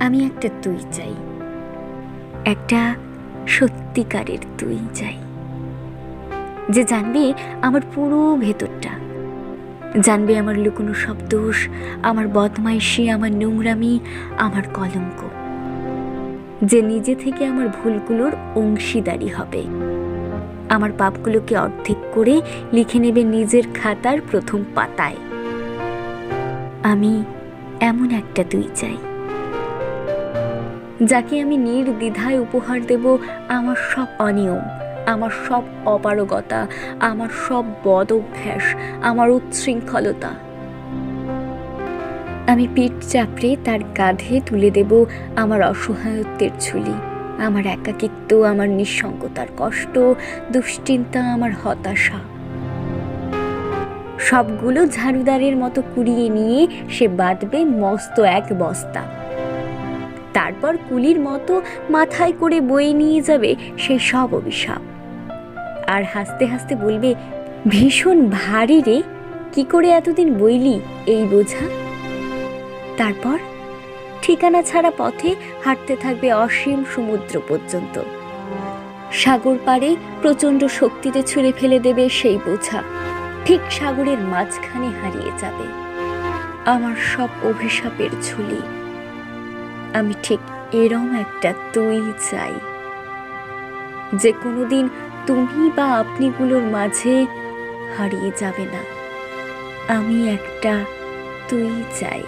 আমি একটা তুই চাই, একটা সত্যিকারের তুই চাই, যে জানবে আমার পুরো ভেতরটা, জানবে আমার লুকোনো সব দোষ, আমার বদমাইশি, আমার নোংরামি, আমার কলঙ্ক, যে নিজে থেকে আমার ভুলগুলোর অংশীদারি হবে, আমার পাপগুলোকে অর্ধেক করে লিখে নেবে নিজের খাতার প্রথম পাতায়। আমি এমন একটা তুই চাই, যাকে আমি নির্দ্বিধায় উপহার দেব আমার সব অনিয়ম, আমার সব অপারগতা, আমার সব বদ অভ্যাস, আমার উচ্ছৃঙ্খলতা। আমি পিঠ চাপড়ে তার কাঁধে তুলে দেব আমার অসহায়ত্বের ঝুলি, আমার একাকিত্ব, আমার নিঃসঙ্গতার কষ্ট, দুশ্চিন্তা, আমার হতাশা। সবগুলো ঝাড়ুদারের মতো কুড়িয়ে নিয়ে সে বাঁধবে মস্ত এক বস্তা। তারপর কুলির মতো মাথায় করে বয়ে নিয়ে যাবে সেই সব অভিশাপ, আর হাসতে হাসতে বলবে, ভীষণ ভারী রে, কি করে এতদিন বইলি এই বোঝা। তারপর ঠিকানা ছাড়া পথে হাঁটতে থাকবে অসীম সমুদ্র পর্যন্ত। সাগর পাড়ে প্রচণ্ড শক্তিতে ছুঁড়ে ফেলে দেবে সেই বোঝা, ঠিক সাগরের মাঝখানে হারিয়ে যাবে আমার সব অভিশাপের ঝুলি। আমি ঠিক এরম একটা তুই চাই, যে কোনোদিন তুমি বা আপনিগুলোর মাঝে হারিয়ে যাবে না। আমি একটা তুই চাই।